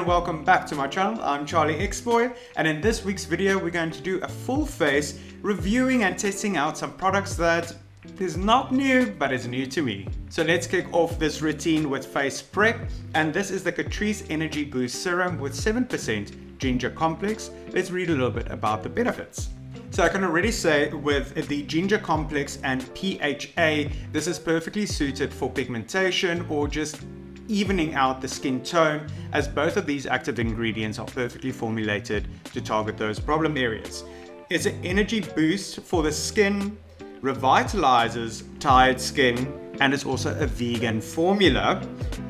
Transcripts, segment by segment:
and welcome back to my channel. I'm Charli Xboy, and in this week's video we're going to do a full face reviewing and testing out some products that is not new but is new to me. So let's kick off this routine with face prep, and this is the Catrice Energy Boost Serum with 7% ginger complex. Let's read a little bit about the benefits. So I can already say with the ginger complex and PHA, this is perfectly suited for pigmentation or just evening out the skin tone, as both of these active ingredients are perfectly formulated to target those problem areas. It's an energy boost for the skin, revitalizes tired skin, and it's also a vegan formula.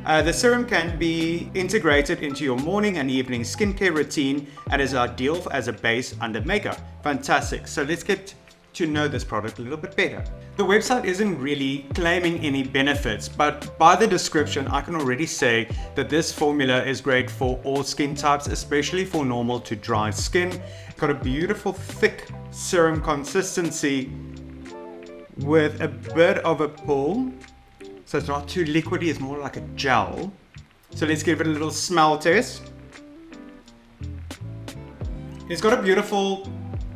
The serum can be integrated into your morning and evening skincare routine and is ideal as a base under makeup. Fantastic. So let's get to know this product a little bit better. The website isn't really claiming any benefits, but by the description I can already say that this formula is great for all skin types, especially for normal to dry skin. It's got a beautiful thick serum consistency with a bit of a pull, so it's not too liquidy, it's more like a gel. So let's give it a little smell test. It's got a beautiful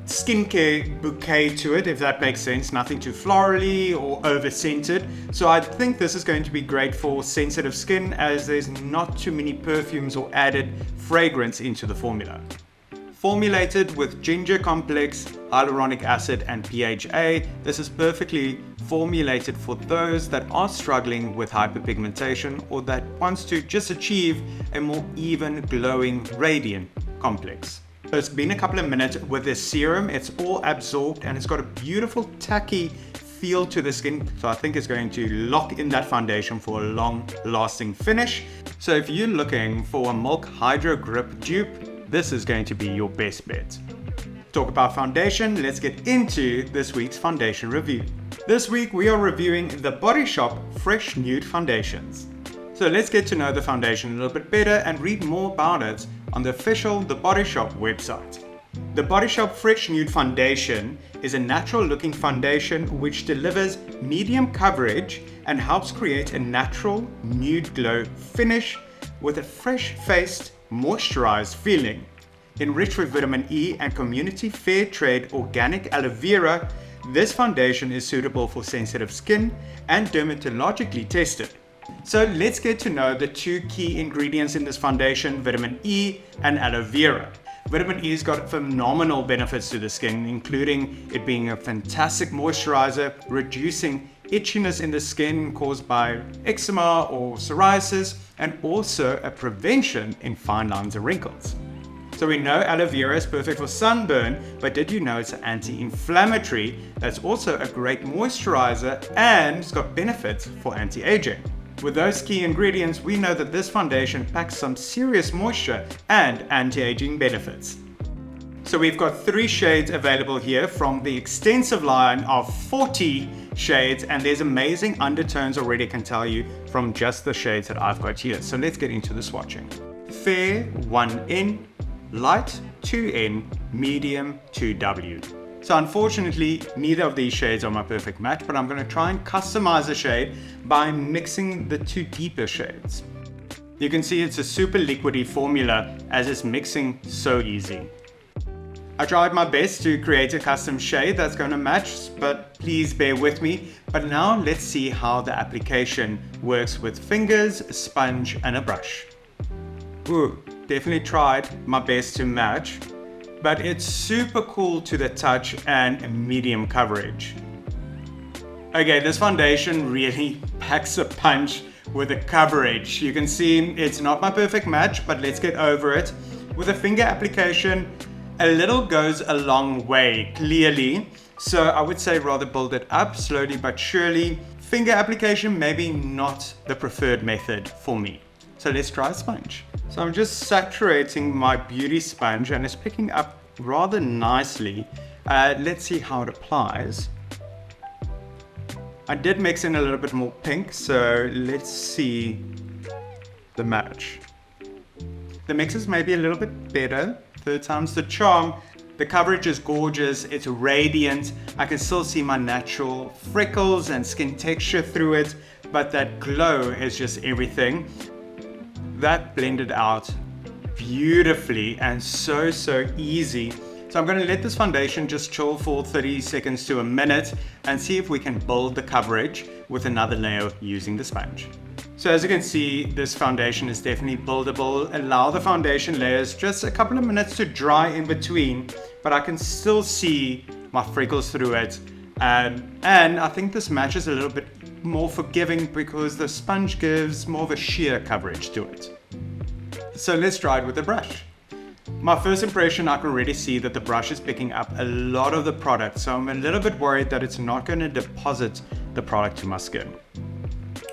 skincare bouquet to it, if that makes sense. Nothing too florally or over scented, so I think this is going to be great for sensitive skin, as there's not too many perfumes or added fragrance into the formula. Formulated with ginger complex, hyaluronic acid and PHA, this is perfectly formulated for those that are struggling with hyperpigmentation or that wants to just achieve a more even, glowing, radiant complex. So it's been a couple of minutes with this serum, it's all absorbed and it's got a beautiful tacky feel to the skin, so I think it's going to lock in that foundation for a long lasting finish. So if you're looking for a Milk Hydro Grip dupe, this is going to be your best bet. Talk about foundation, let's get into this week's foundation review. This week we are reviewing the Body Shop Fresh Nude Foundations. So let's get to know the foundation a little bit better and read more about it on the official The Body Shop website. The Body Shop Fresh Nude Foundation is a natural looking foundation which delivers medium coverage and helps create a natural nude glow finish with a fresh-faced, moisturized feeling. Enriched with vitamin E and community fair trade organic aloe vera, this foundation is suitable for sensitive skin and dermatologically tested. So let's get to know the two key ingredients in this foundation, vitamin E and aloe vera. Vitamin E's got phenomenal benefits to the skin, including it being a fantastic moisturizer, reducing itchiness in the skin caused by eczema or psoriasis, and also a prevention in fine lines and wrinkles. So we know aloe vera is perfect for sunburn, but did you know it's an anti-inflammatory that's also a great moisturizer and it's got benefits for anti-aging? With those key ingredients, we know that this foundation packs some serious moisture and anti-aging benefits. So we've got 3 shades available here from the extensive line of 40 shades, and there's amazing undertones already, I can tell you, from just the shades that I've got here. So let's get into the swatching. Fair 1N, light 2N, medium 2W. So unfortunately, neither of these shades are my perfect match, but I'm going to try and customize the shade by mixing the 2 deeper shades. You can see it's a super liquidy formula, as it's mixing so easy. I tried my best to create a custom shade that's going to match, but please bear with me. But now let's see how the application works with fingers, a sponge and a brush. Ooh, definitely tried my best to match, but it's super cool to the touch and medium coverage. Okay, this foundation really packs a punch with the coverage. You can see it's not my perfect match, but let's get over it. With a finger application, a little goes a long way, clearly. So I would say rather build it up slowly but surely. Finger application, maybe not the preferred method for me. So let's try a sponge. So I'm just saturating my beauty sponge and it's picking up rather nicely. Let's see how it applies. I did mix in a little bit more pink, so let's see the match. The mix is maybe a little bit better. 3rd time's the charm. The coverage is gorgeous, it's radiant. I can still see my natural freckles and skin texture through it, but that glow is just everything. That blended out beautifully and so easy. So I'm going to let this foundation just chill for 30 seconds to a minute and see if we can build the coverage with another layer using the sponge. So as you can see, this foundation is definitely buildable. Allow the foundation layers just a couple of minutes to dry in between, but I can still see my freckles through it. And I think this matches a little bit more forgiving because the sponge gives more of a sheer coverage to it. So let's try it with the brush. My first impression, I can already see that the brush is picking up a lot of the product, so I'm a little bit worried that it's not going to deposit the product to my skin.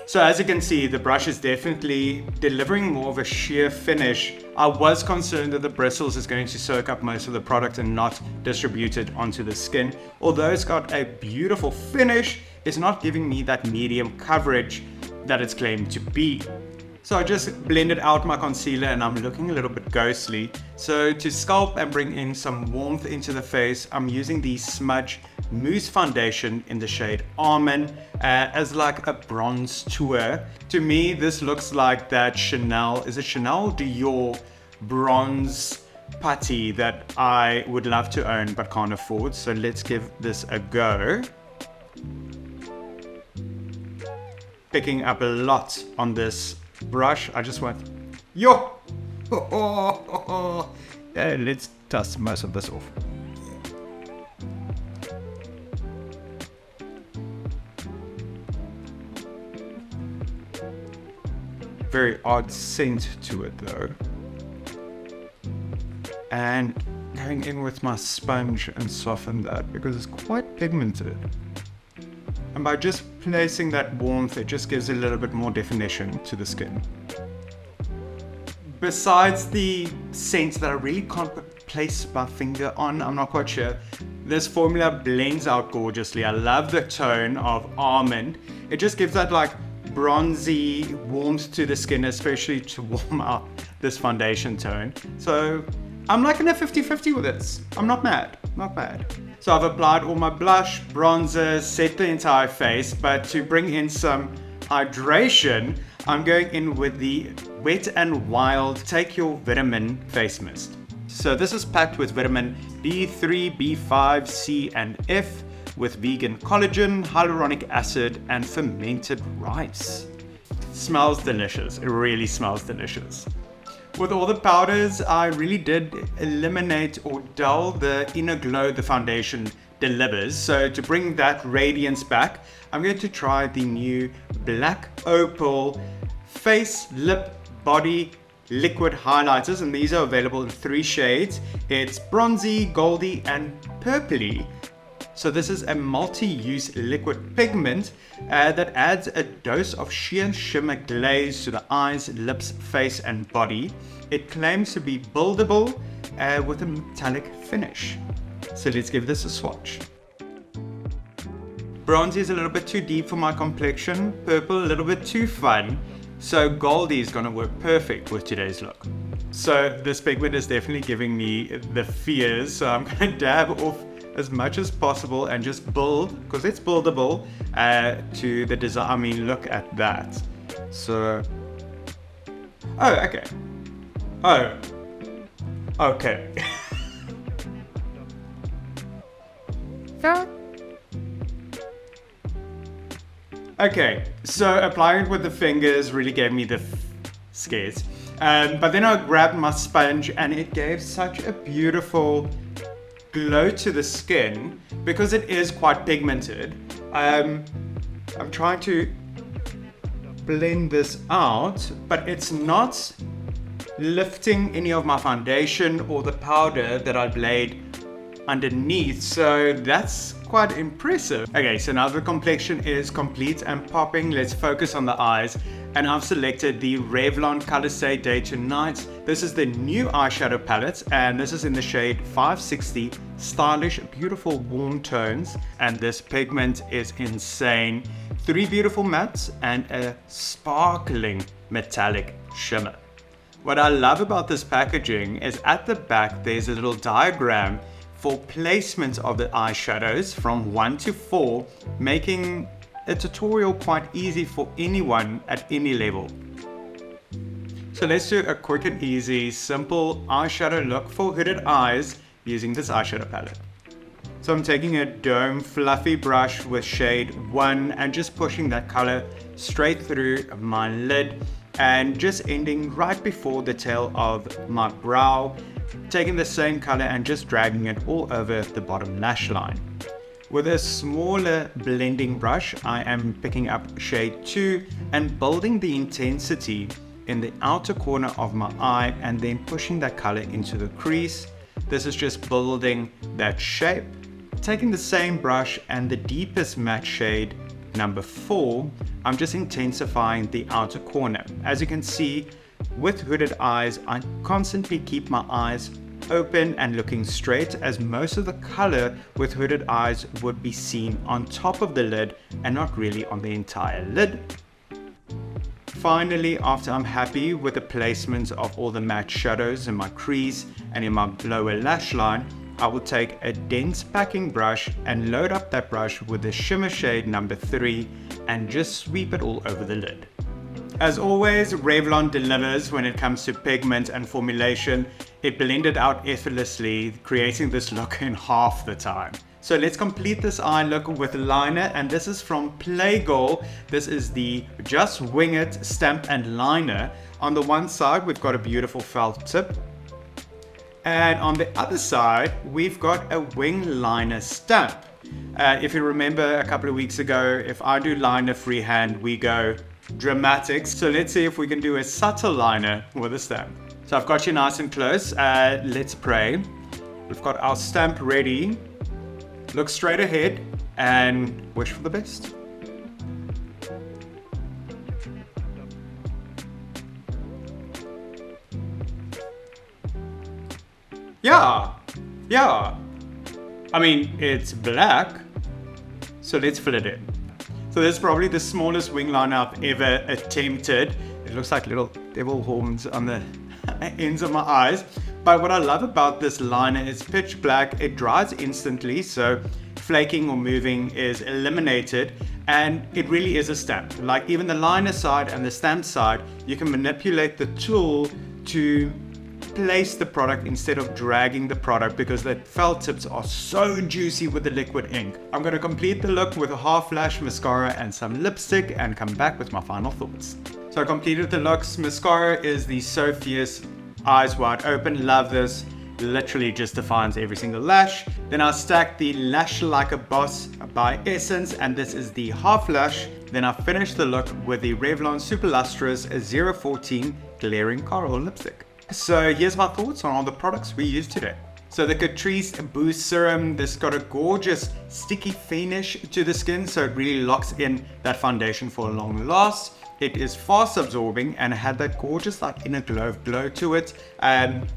So as you can see, the brush is definitely delivering more of a sheer finish. I was concerned that the bristles is going to soak up most of the product and not distribute it onto the skin. Although it's got a beautiful finish, it's not giving me that medium coverage that it's claimed to be. So I just blended out my concealer and I'm looking a little bit ghostly. So to sculpt and bring in some warmth into the face, I'm using the Smudge Mousse foundation in the shade Almond as like a bronze tour. To me, this looks like that Chanel Dior bronze putty that I would love to own but can't afford. So let's give this a go. Picking up a lot on this brush. I just went, yo! Yeah, let's dust most of this off. Very odd scent to it though. And going in with my sponge and soften that because it's quite pigmented. And by just placing that warmth, it just gives a little bit more definition to the skin. Besides the scent that I really can't place my finger on, I'm not quite sure. This formula blends out gorgeously. I love the tone of Almond. It just gives that like bronzy warmth to the skin, especially to warm up this foundation tone. So I'm like in a 50-50 with this. I'm not mad, not bad. So I've applied all my blush, bronzer, set the entire face, but to bring in some hydration, I'm going in with the Wet n Wild Take Your Vitamin Face Mist. So this is packed with vitamin B3, B5, C and F with vegan collagen, hyaluronic acid and fermented rice. It smells delicious, it really smells delicious. With all the powders, I really did eliminate or dull the inner glow the foundation delivers. So to bring that radiance back, I'm going to try the new Black Opal Face, Lip, Body Liquid Highlighters. And these are available in 3 shades. It's bronzy, goldy and purpley. So this is a multi-use liquid pigment that adds a dose of sheer shimmer glaze to the eyes, lips, face and body. It claims to be buildable with a metallic finish. So let's give this a swatch. Bronzy is a little bit too deep for my complexion, purple a little bit too fun, so goldy is going to work perfect with today's look. So this pigment is definitely giving me the fears, so I'm going to dab off as much as possible and just build, because it's buildable, to the design. I mean, look at that. So, oh, okay. Oh, okay. Okay, so applying it with the fingers really gave me the scares. But then I grabbed my sponge and it gave such a beautiful glow to the skin because it is quite pigmented. I'm trying to blend this out, but it's not lifting any of my foundation or the powder that I laid underneath, so that's quite impressive. Okay, so now the complexion is complete and popping. Let's focus on the eyes, and I've selected the Revlon ColorStay Day to Night. This is the new eyeshadow palette, and this is in the shade 560. Stylish, beautiful warm tones, and this pigment is insane. 3 beautiful mattes and a sparkling metallic shimmer. What I love about this packaging is at the back there's a little diagram for placement of the eyeshadows from 1 to 4, making a tutorial quite easy for anyone at any level. So So let's do a quick and easy, simple eyeshadow look for hooded eyes using this eyeshadow palette. So I'm taking a dome fluffy brush with shade 1 and just pushing that color straight through my lid and just ending right before the tail of my brow, taking the same color and just dragging it all over the bottom lash line. With a smaller blending brush, I am picking up shade 2 and building the intensity in the outer corner of my eye and then pushing that color into the crease. This is just building that shape. Taking the same brush and the deepest matte shade, number 4, I'm just intensifying the outer corner. As you can see, with hooded eyes, I constantly keep my eyes open and looking straight, as most of the color with hooded eyes would be seen on top of the lid and not really on the entire lid. Finally, after I'm happy with the placement of all the matte shadows in my crease and in my lower lash line, I will take a dense packing brush and load up that brush with the shimmer shade number 3 and just sweep it all over the lid. As always, Revlon delivers when it comes to pigment and formulation. It blended out effortlessly, creating this look in half the time. So let's complete this eye look with liner, and this is from PlayGirl. This is the Just Wing It stamp and liner. On the one side, we've got a beautiful felt tip. And on the other side, we've got a wing liner stamp. If you remember a couple of weeks ago, if I do liner freehand, we go dramatic. So let's see if we can do a subtle liner with a stamp. So I've got you nice and close. Let's pray. We've got our stamp ready. Look straight ahead and wish for the best. Yeah. I mean, it's black, so let's fill it in. So this is probably the smallest wing liner I've ever attempted. It looks like little devil horns on the ends of my eyes. But what I love about this liner is pitch black. It dries instantly, so flaking or moving is eliminated, and it really is a stamp. Like even the liner side and the stamp side, you can manipulate the tool to place the product instead of dragging the product, because the felt tips are so juicy with the liquid ink. I'm going to complete the look with a half lash mascara and some lipstick and come back with my final thoughts. So I completed the looks. Mascara is the So Fierce Eyes Wide Open. Love this. Literally just defines every single lash. Then I stacked the Lash Like a Boss by Essence, and this is the half lash. Then I finished the look with the Revlon Super Lustrous 014 Glaring Coral Lipstick. So here's my thoughts on all the products we used today. So the Catrice Boost Serum, this got a gorgeous sticky finish to the skin, so it really locks in that foundation for a long last. It is fast absorbing and had that gorgeous like inner glow to it.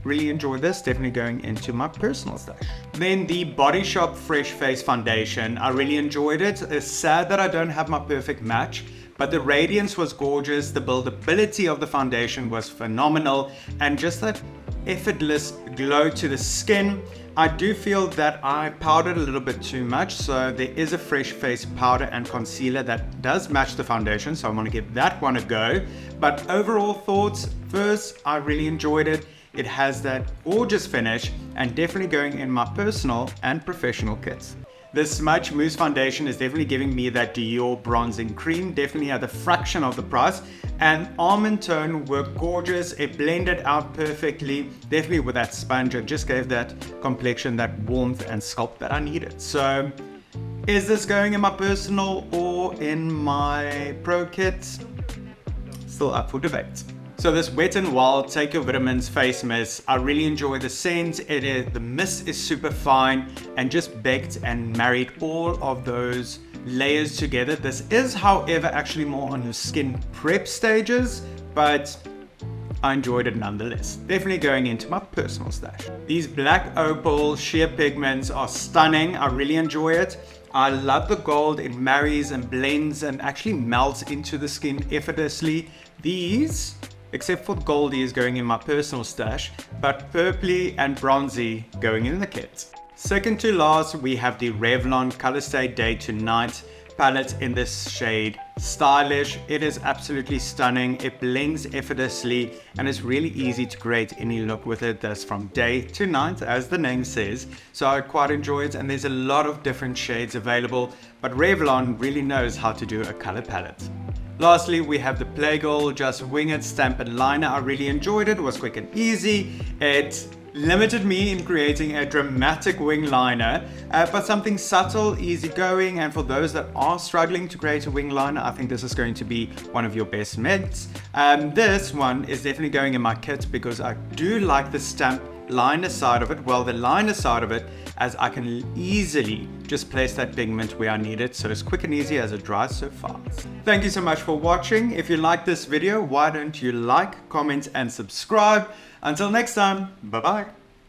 Really enjoyed this, definitely going into my personal stash. Then the Body Shop Fresh Face Foundation, I really enjoyed it. It's sad that I don't have my perfect match, but the radiance was gorgeous, the buildability of the foundation was phenomenal, and just that effortless glow to the skin. I do feel that I powdered a little bit too much, so there is a fresh face powder and concealer that does match the foundation, so I want to give that one a go. But overall thoughts, first, I really enjoyed it. It has that gorgeous finish and definitely going in my personal and professional kits. The Smudge Mousse Foundation is definitely giving me that Dior bronzing cream, definitely at a fraction of the price. And Almond tone were gorgeous. It blended out perfectly, definitely with that sponge, and just gave that complexion, that warmth and sculpt that I needed. So is this going in my personal or in my pro kit? Still up for debate. So this Wet n Wild Take Your Vitamins face mist, I really enjoy the scent. The mist is super fine and just baked and married all of those layers together. This is, however, actually more on your skin prep stages, but I enjoyed it nonetheless. Definitely going into my personal stash. These black opal sheer pigments are stunning. I really enjoy it. I love the gold. It marries and blends and actually melts into the skin effortlessly. These, except for Goldie, is going in my personal stash, but purpley and bronzy going in the kit. Second to last, we have the Revlon ColorStay Day to Night palette in this shade Stylish. It is absolutely stunning. It blends effortlessly and it's really easy to create any look with it. That's from day to night, as the name says. So I quite enjoy it, and there's a lot of different shades available, but Revlon really knows how to do a color palette. Lastly, we have the PlayGirl Just Wing It Stamp and Liner. I really enjoyed it. It was quick and easy. It limited me in creating a dramatic wing liner, but something subtle, easygoing, and for those that are struggling to create a wing liner, I think this is going to be one of your best meds. This one is definitely going in my kit because I do like the stamp liner side of it. Well, the liner side of it, as I can easily just place that pigment where I need it, so it's quick and easy as it dries so fast. Thank you so much for watching. If you like this video, why don't you like, comment, and subscribe. Until next time, bye bye.